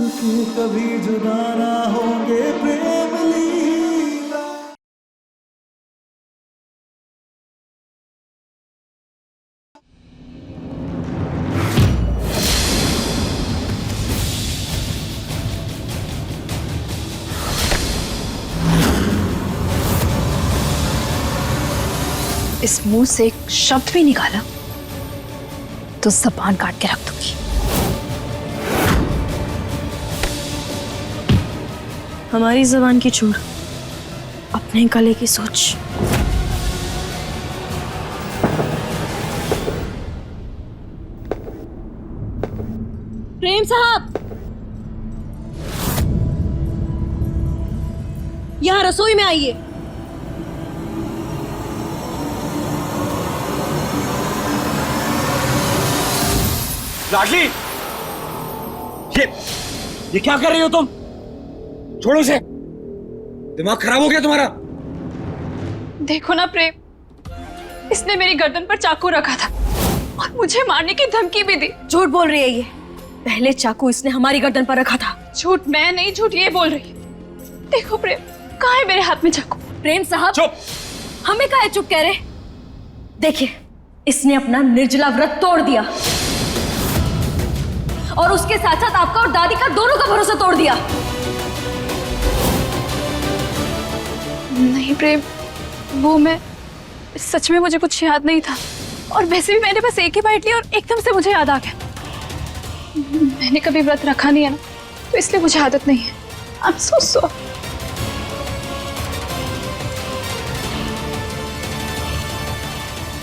के कभी जुदा ना होंगे प्रेम लीला। इस मुंह से एक शब्द भी निकाला तो जबान काट के रख दूंगी। हमारी जबान की छोड़, अपने गले की सोच। प्रेम साहब, यहां रसोई में आइए। लाडली, ये क्या कर रही हो तुम? छोड़ो इसे, दिमाग खराब हो गया तुम्हारा। देखो ना प्रेम, इसने मेरी गर्दन पर चाकू रखा था और मुझे मारने की धमकी भी दी। झूठ बोल रही है ये। पहले चाकू इसने हमारी गर्दन पर रखा था। झूठ मैं नहीं, झूठ ये बोल रही है। देखो प्रेम, कहाँ है मेरे हाथ में चाकू? प्रेम साहब, चुप। हमें काहे चुप कह रहे? देखिए, इसने अपना निर्जला व्रत तोड़ दिया और उसके साथ साथ आपका और दादी का दोनों का भरोसा तोड़ दिया। नहीं प्रेम, वो मैं सच में, मुझे कुछ याद नहीं था। और वैसे भी मैंने बस एक ही बाइट ली और एकदम से मुझे याद आ गया। मैंने कभी व्रत रखा नहीं है ना, तो इसलिए मुझे आदत नहीं है। I am so sorry.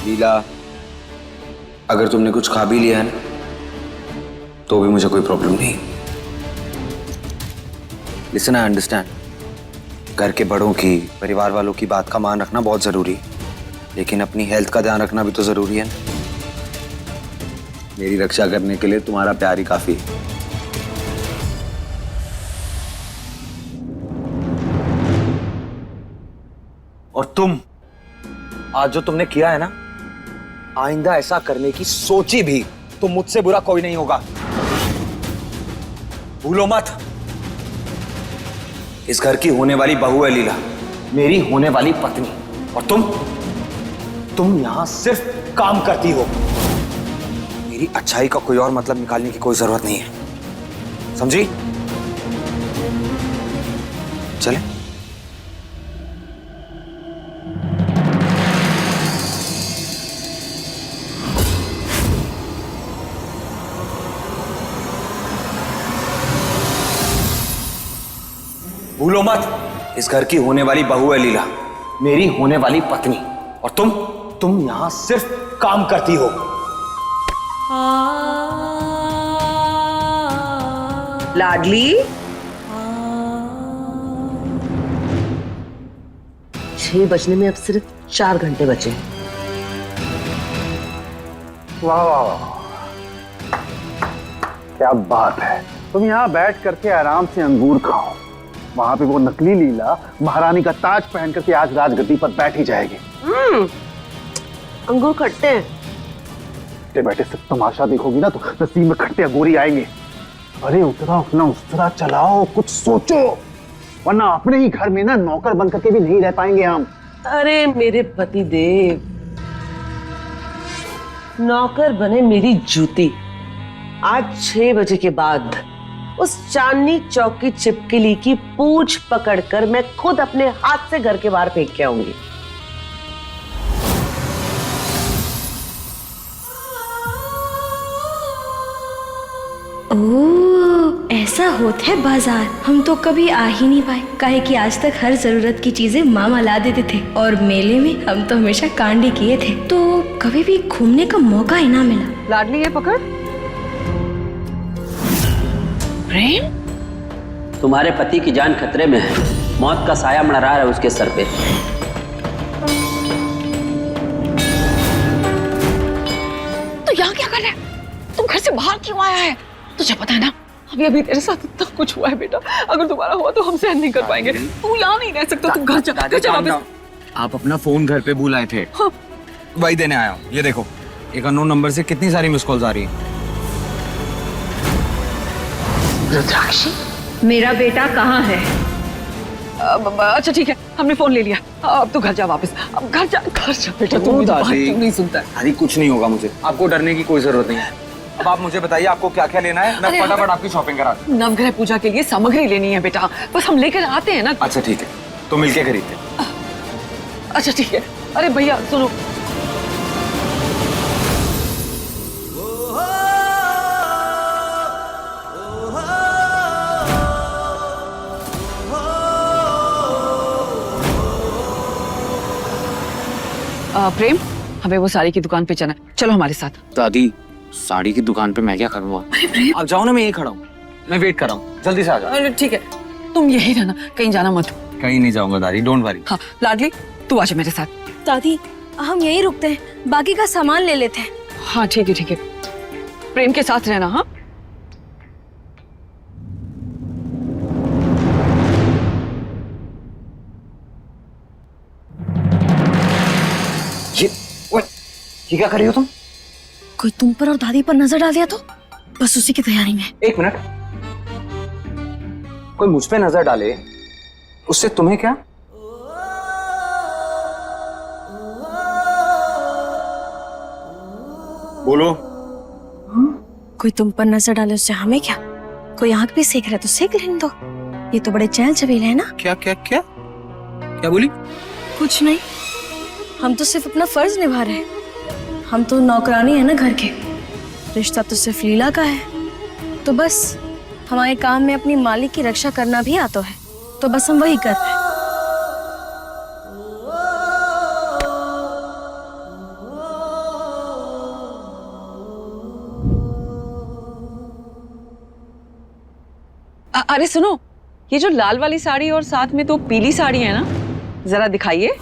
लीला, अगर तुमने कुछ खा भी लिया है ना, तो भी मुझे कोई प्रॉब्लम नहीं। लिसन, आई अंडरस्टैंड, घर के बड़ों की, परिवार वालों की बात का मान रखना बहुत जरूरी है, लेकिन अपनी हेल्थ का ध्यान रखना भी तो जरूरी है ना। मेरी रक्षा करने के लिए तुम्हारा प्यार ही काफी है। और तुम आज जो तुमने किया है ना, आइंदा ऐसा करने की सोची भी तो मुझसे बुरा कोई नहीं होगा। भूलो मत, इस घर की होने वाली बहू है लीला, मेरी होने वाली पत्नी। और तुम यहां सिर्फ काम करती हो। मेरी अच्छाई का कोई और मतलब निकालने की कोई जरूरत नहीं है, समझी? चले। भूलो मत, इस घर की होने वाली बहू है लीला, मेरी होने वाली पत्नी। और तुम यहां सिर्फ काम करती हो। लाडली, 6 बजने में अब सिर्फ 4 घंटे बचे हैं। वाह वाह वाह, क्या बात है। तुम यहाँ बैठ करके आराम से अंगूर खाओ। वहां पे वो नकली लीला महारानी का ताज पहन करके आज राजगद्दी पर बैठी जाएगी। अंगूर खट्टे हैं। बैठे बैठे सिर्फ तमाशा देखोगी ना तो नसीब में खट्टे अंगूर आएंगे। अरे उतरा अपना उस्तरा चलाओ, कुछ सोचो, वरना अपने ही घर में ना नौकर बन करके भी नहीं रह पाएंगे हम। अरे मेरे पति देव, नौकर बने मेरी जूती। आज 6 बजे के बाद उस चांदनी चौक की छिपकली की पूंछ पकड़कर मैं खुद अपने हाथ से घर के बाहर फेंक के आऊंगी। ओह, ऐसा होता है बाजार। हम तो कभी आ ही नहीं पाए, काहे कि आज तक हर जरूरत की चीजें मामा ला देते थे और मेले में हम तो हमेशा कांड ही किए थे, तो कभी भी घूमने का मौका ही ना मिला। लाडली, ये पकड़। प्रेम, तुम्हारे पति की जान खतरे में है, मौत का साया मंडरा रहा है उसके सर पे। तो यहाँ क्या कर रहा है? तुम घर से बाहर क्यों आया है? तुझे पता है ना, अभी अभी तेरे साथ इतना कुछ हुआ है बेटा। अगर दोबारा हुआ तो हम सहन नहीं कर पाएंगे। तू यहाँ नहीं रह सकता, तू घर जा वापस। आप अपना फोन घर पे भूल आए थे। हाँ। वही देने आया हूँ। ये देखो, एक अननोन नंबर से कितनी सारी मिस कॉल्स आ रही हैं। रुद्राक्षी, मेरा बेटा कहाँ है? अच्छा ठीक है, हमने फोन ले लिया। अब तो घर जा वापस। अब घर जा बेटा, तुम मेरी बात क्यों नहीं सुनता है? अरे कुछ नहीं होगा मुझे, आपको डरने की कोई जरूरत नहीं है। अब आप मुझे बताइए आपको क्या क्या लेना है, मैं फटाफट आपकी शॉपिंग करा दूं। नवग्रह पूजा के लिए सामग्री लेनी है बेटा, बस हम लेकर आते हैं ना। अच्छा ठीक है, तो मिलके खरीदते हैं। अच्छा ठीक है। अरे भैया सुनो, प्रेम, हमें वो साड़ी की दुकान पे चलना है, चलो हमारे साथ। दादी साड़ी की दुकान पे मैं क्या करूँगा? आप जाओ ना, मैं यही खड़ा हूँ, मैं वेट कर रहा हूँ, जल्दी से आ जाओ। अरे ठीक है, तुम यही रहना, कहीं जाना मत। कहीं नहीं जाऊंगा दादी, डोंट वरी। हाँ लाडली, तू आजा मेरे साथ। दादी हम यहीं रुकते हैं, बाकी का सामान ले लेते हैं। हाँ ठीक है ठीक है, प्रेम के साथ रहना। हाँ ये क्या कर रही हो तुम? कोई तुम पर और दादी पर नजर डाल दिया तो बस उसी की तैयारी में। एक मिनट, कोई मुझ पे नजर डाले उससे तुम्हें क्या? बोलो। कोई तुम पर नजर डाले उससे हमें क्या? कोई आंख भी सेक रहा है तो सेक लेने दो, ये तो बड़े चहल चबेल है ना। क्या क्या क्या क्या बोली? कुछ नहीं, हम तो सिर्फ अपना फर्ज निभा रहे हैं। हम तो नौकरानी है ना घर के, रिश्ता तो सिर्फ लीला का है। तो बस हमारे काम में अपनी मालिक की रक्षा करना भी आता है, तो बस हम वही कर रहे हैं। अरे सुनो, ये जो लाल वाली साड़ी और साथ में तो पीली साड़ी है ना, जरा दिखाइए।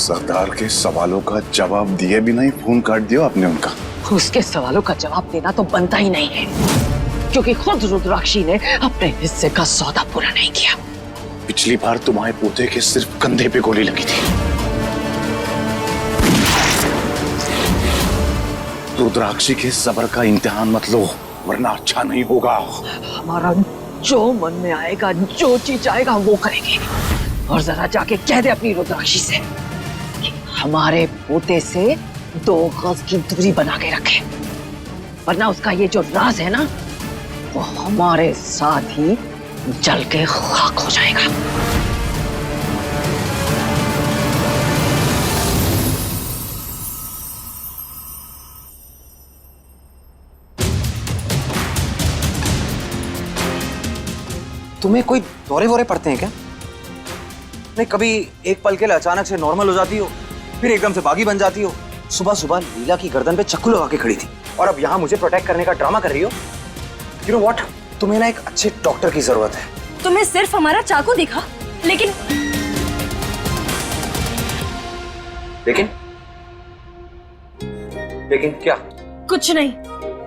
सरदार के सवालों का जवाब दिए बिना ही फोन काट दिया आपने उनका। उसके सवालों का जवाब देना तो बनता ही नहीं है, क्योंकि खुद रुद्राक्षी ने अपने हिस्से का सौदा पूरा नहीं किया। पिछली बार तुम्हारे पोते के सिर्फ कंधे पे गोली लगी थी। रुद्राक्षी के सब्र का इम्तिहान मत लो, वरना अच्छा नहीं होगा। हमारा जो मन में आएगा, जो चीज आएगा वो करेंगे। और जरा जाके कह दे अपनी रुद्राक्षी से कि हमारे पोते से 2 गज की दूरी बना के रखे, वरना उसका ये जो राज है ना, वो हमारे साथ ही जल के खाक हो जाएगा। तुम्हें कोई दौरे वोरे पड़ते हैं क्या? नहीं, कभी एक पल के लिए अचानक से नॉर्मल हो जाती हो, फिर एकदम से बागी बन जाती हो। सुबह सुबह लीला की गर्दन पे चक्कू लगा के खड़ी थी, और अब यहाँ मुझे प्रोटेक्ट करने का ड्रामा कर रही हो। यू नो व्हाट, तुम्हें ना एक अच्छे डॉक्टर की जरूरत है। तुम्हें सिर्फ हमारा चाकू दिखा, लेकिन लेकिन क्या? कुछ नहीं,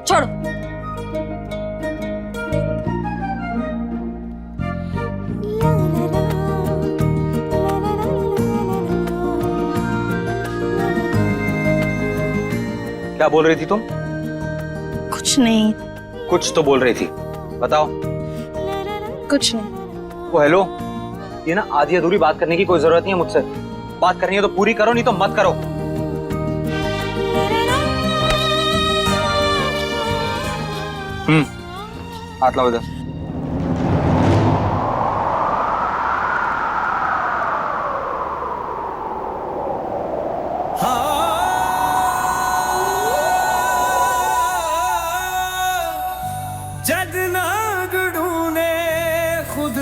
छोड़ो। क्या बोल रही थी तुम? कुछ नहीं। कुछ तो बोल रही थी, बताओ। कुछ नहीं। ओ हेलो, ये ना आधी अधूरी बात करने की कोई जरूरत नहीं है मुझसे। बात करनी है तो पूरी करो, नहीं तो मत करो। हाथ लाओ इधर। जग नाग ढूंढे खुद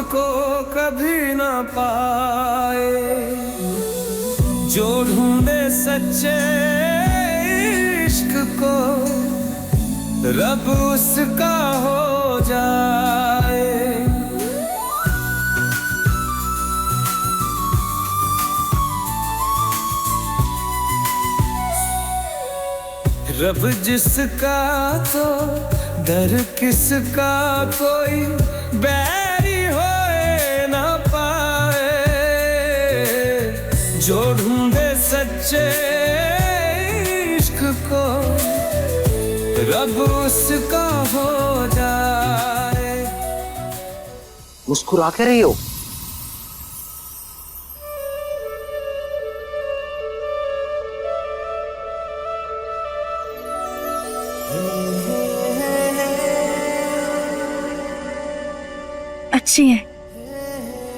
को कभी ना पाए, जो ढूंढे सच्चे इश्क को रब उसका हो जाए। रब जिसका तो दर किसका, कोई बैरी होए ना पाए, जो ढूंढे सच्चे इश्क को रब उसका हो जाए। मुस्कुरा के रही हो। अच्छी है,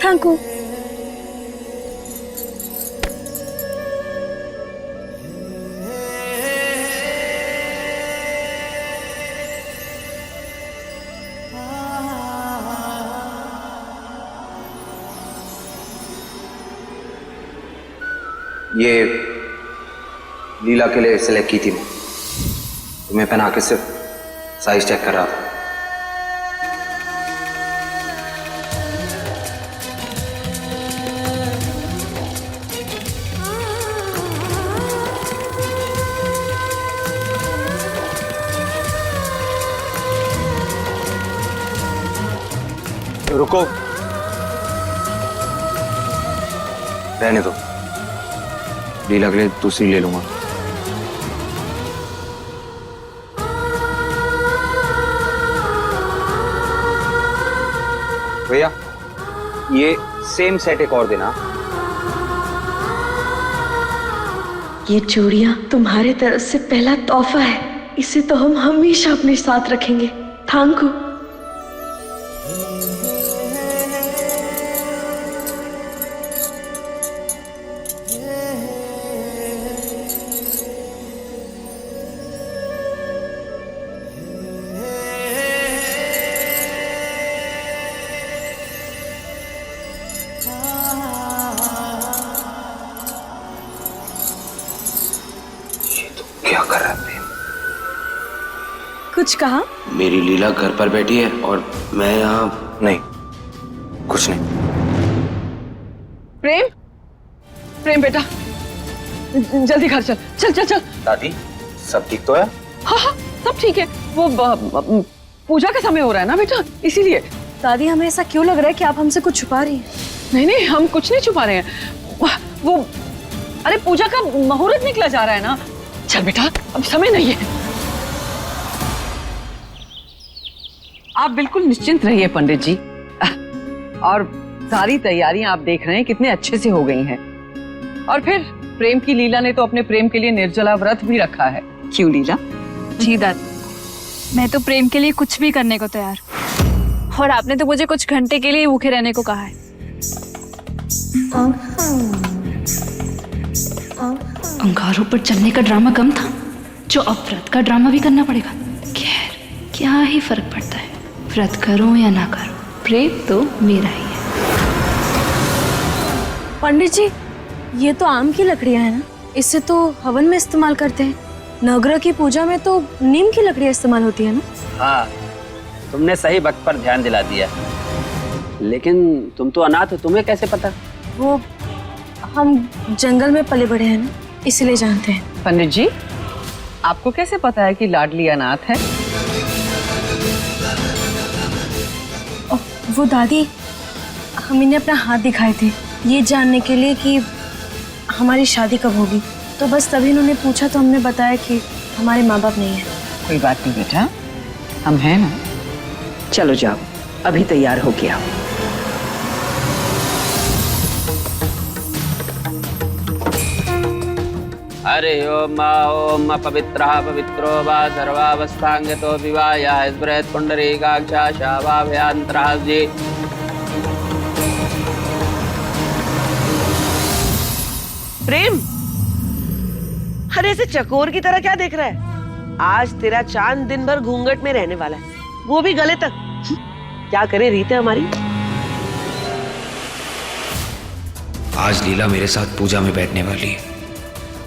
थैंक यू। ये लीला के लिए सिलेक्ट की थी मैं, तुम्हें पहना के सिर्फ साइज चेक कर रहा था। रुको, रहने दो, लीला के लिए दूसरी ले लूंगा। भैया ये सेम सेट एक और देना। ये चूड़ियां तुम्हारे तरफ से पहला तोहफा है, इसे तो हम हमेशा अपने साथ रखेंगे। Thank you. क्या कर रहा है? कुछ कहा? मेरी लीला घर पर बैठी है और मैं यहाँ। नहीं, कुछ नहीं। प्रेम, प्रेम बेटा, जल्दी घर चल, चल चल चल। दादी सब ठीक तो है? हाँ हाँ सब ठीक है, वो पूजा का समय हो रहा है ना बेटा, इसीलिए। दादी हमें ऐसा क्यों लग रहा है कि आप हमसे कुछ छुपा रही हैं? नहीं नहीं, हम कुछ नहीं छुपा रहे हैं। वो अरे पूजा का मुहूर्त निकला जा रहा है ना। चल बेटा, अब समय नहीं है। आप बिल्कुल निश्चिंत रहिए पंडित जी, और सारी तैयारियां आप देख रहे हैं कितने अच्छे से हो गई हैं। और फिर प्रेम की लीला ने तो अपने प्रेम के लिए निर्जला व्रत भी रखा है। क्यों लीला? जी दादी, मैं तो प्रेम के लिए कुछ भी करने को तैयार हूँ, और आपने तो मुझे कुछ घंटे के लिए भूखे रहने को कहा है। अंगारों पर चलने का ड्रामा कम था, जो अब व्रत का ड्रामा भी करना पड़ेगा। खैर क्या ही फर्क पड़ता है, व्रत करूं या ना करूं, प्रेम तो मेरा ही है। पंडित जी, ये तो आम की लकड़ियां है ना, इससे तो हवन में इस्तेमाल करते हैं। नवग्रह की पूजा में तो नीम की लकड़ियां इस्तेमाल होती है ना? हाँ, तुमने सही वक्त पर ध्यान दिला दिया। लेकिन तुम तो अनाथ हो, तुम्हें कैसे पता? वो हम जंगल में पले बड़े हैं ना, इसलिए जानते हैं। पंडित जी, आपको कैसे पता है कि लाडली अनाथ है? वो दादी, हम इन्हें अपना हाथ दिखाए थे ये जानने के लिए कि हमारी शादी कब होगी, तो बस तभी इन्होंने पूछा तो हमने बताया कि हमारे माँ बाप नहीं है। कोई बात नहीं बेटा, हम हैं ना। चलो जाओ, अभी तैयार हो गया। हरे ओम पवित्रः पवित्रो वा सर्वावस्थांगतो विवाह स्मृत पुंडरीकाक्षा शावाभ्यांतरः जी। प्रेम, अरे ऐसे चकोर की तरह क्या देख रहा है? आज तेरा चांद दिन भर घूंघट में रहने वाला है, वो भी गले तक। क्या करे रीते हमारी। आज लीला मेरे साथ पूजा में बैठने वाली है,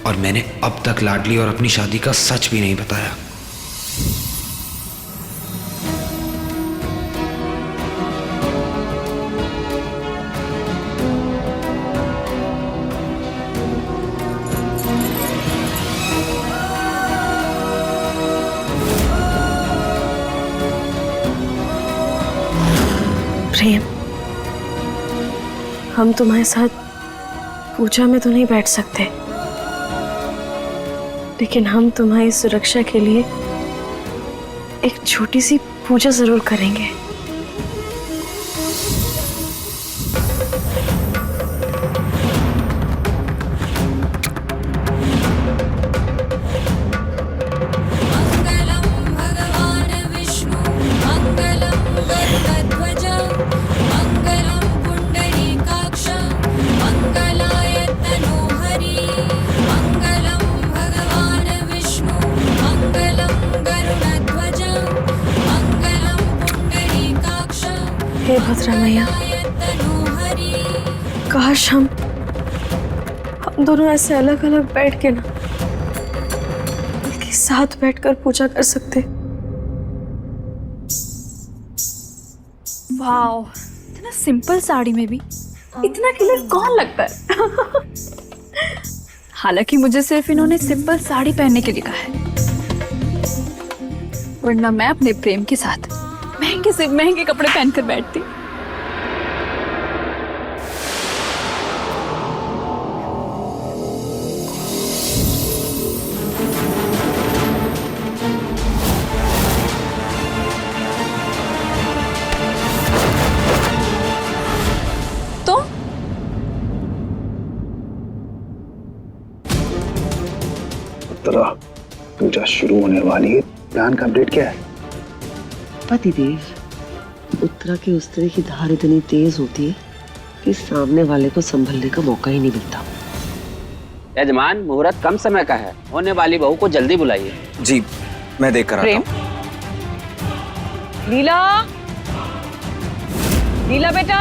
और मैंने अब तक लाडली और अपनी शादी का सच भी नहीं बताया। प्रेम, हम तुम्हारे साथ पूजा में तो नहीं बैठ सकते, लेकिन हम तुम्हारी सुरक्षा के लिए एक छोटी सी पूजा जरूर करेंगे। हे भद्रा मैया, काश हम दोनों ऐसे अलग अलग बैठ के ना, बल्कि साथ बैठकर पूजा कर सकते। वाओ, इतना सिंपल साड़ी में भी इतना क्लियर कौन लगता है? हालांकि मुझे सिर्फ इन्होंने सिंपल साड़ी पहनने के लिए कहा है, वरना मैं अपने प्रेम के साथ महंगे से महंगे कपड़े पहनकर बैठती। तो उत्तरा, पूजा शुरू होने वाली है, प्लान का अपडेट क्या है? पतिदेव, उत्तरा की उस तरह की धार इतनी तेज होती है कि सामने वाले को संभलने का मौका ही नहीं मिलता। यजमान, मुहूर्त कम समय का है, होने वाली बहू को जल्दी बुलाइए। जी, मैं देख कर आता हूँ। लीला, लीला बेटा,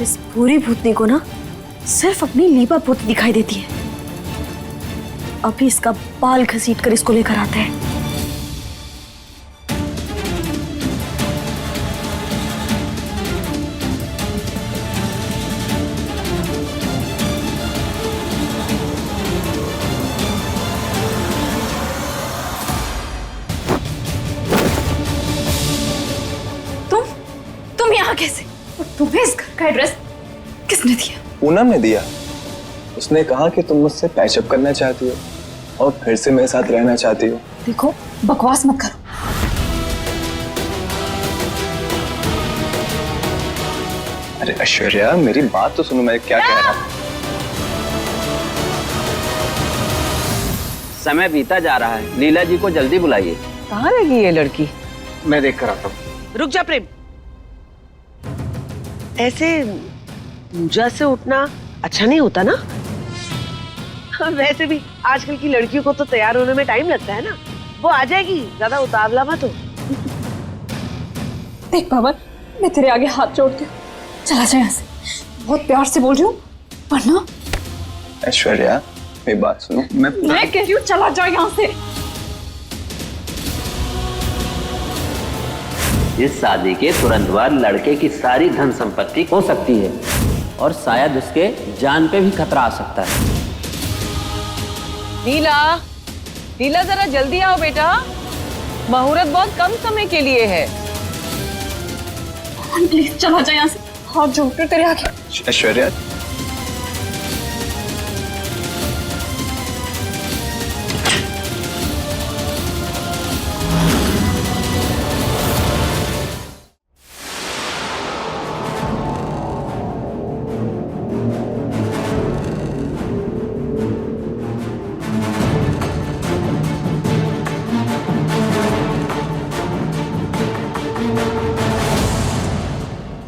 इस पूरी भूतनी को ना सिर्फ अपनी लीबा भूत दिखाई देती है। अभी इसका बाल घसीट कर इसको लेकर आते हैं। तुम यहाँ कैसे? और तुम्हें इस घर का एड्रेस किसने दिया? पूनम ने दिया। उसने कहा कि तुम मुझसे पैचअप करना चाहती हो और फिर से मेरे साथ रहना चाहती हो। देखो, बकवास मत करो। अरे ऐश्वर्या, मेरी बात तो सुनो, मैं क्या कह रहा हूँ। समय बीता जा रहा है, लीला जी को जल्दी बुलाइए। कहाँ रह गई ये लड़की? मैं देख कर आता हूँ। रुक जा प्रेम, ऐसे पूजा से उठना अच्छा नहीं होता ना। वैसे भी आजकल की लड़कियों को तो तैयार होने में टाइम लगता है ना, वो आ जाएगी, ज्यादा उतावला मत हो। देख बाबा, मैं तेरे आगे हाथ जोड़ती हूँ, चला जा यहाँ से। बहुत प्यार से बोल रही हूँ, वरना। ऐश्वर्या, मेरी बात सुनो। मैं कह रही हूँ, चला जा यहाँ से। इस शादी के तुरंत बाद लड़के की सारी धन संपत्ति खो सकती है और शायद उसके जान पे भी खतरा आ सकता है। लीला, लीला जरा जल्दी आओ बेटा, मुहूर्त बहुत कम समय के लिए है। प्लीज चला जा यहाँ से, हाथ जोड़कर तेरे आगे। ऐश्वर्या,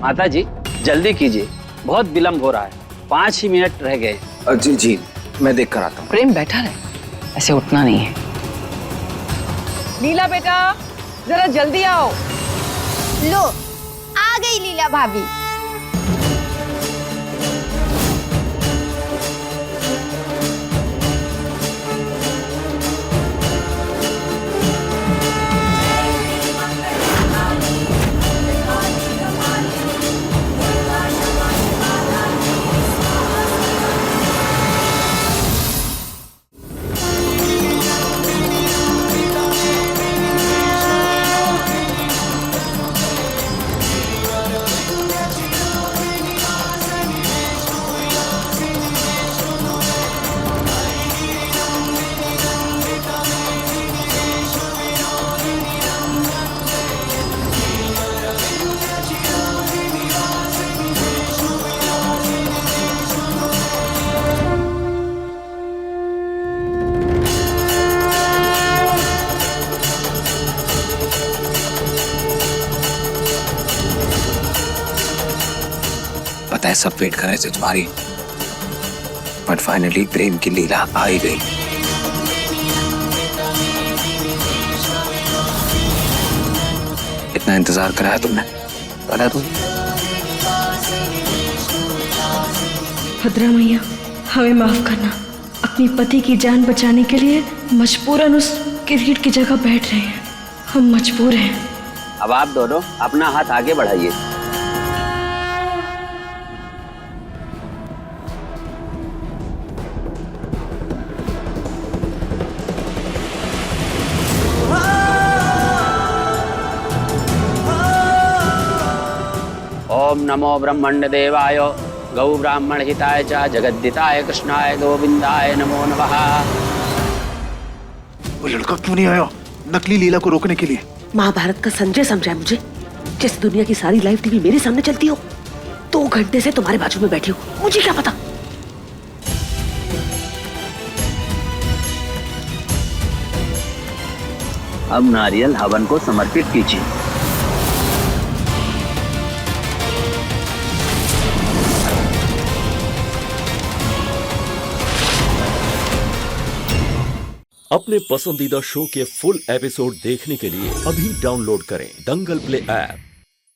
माता जी, जल्दी कीजिए, बहुत विलंब हो रहा है, 5 ही मिनट रह गए। जी जी, मैं देख कर आता हूँ। प्रेम बैठा रहे, ऐसे उठना नहीं है। लीला बेटा, जरा जल्दी आओ। लो, आ गई लीला भाभी। पता है सब वेट कर रहे थे तुम्हारी, बट फाइनली प्रेम की लीला आ ही गई। इतना इंतजार कराया तुमने, कराया तुम। भद्रा मैया हमें माफ करना, अपनी पति की जान बचाने के लिए मजबूरन उस किरीट की जगह बैठ रहे हैं। हम मजबूर हैं। अब आप दोनों अपना हाथ आगे बढ़ाइए। ओम नमो ब्रह्मण्ड देवाय गौ ब्राह्मण हिताय च जगद्दिताय कृष्णाय गोविंदाय नमो नमः। वो लड़का क्यों नहीं आया नकली लीला को रोकने के लिए? महाभारत का संजय समझा है मुझे। जिस दुनिया की सारी लाइव टीवी मेरे सामने चलती हो, 2 घंटे से तुम्हारे बाजू में बैठी हो, मुझे क्या पता। अब नारियल हवन को समर्पित कीजिए। अपने पसंदीदा शो के फुल एपिसोड देखने के लिए अभी डाउनलोड करें दंगल प्ले ऐप।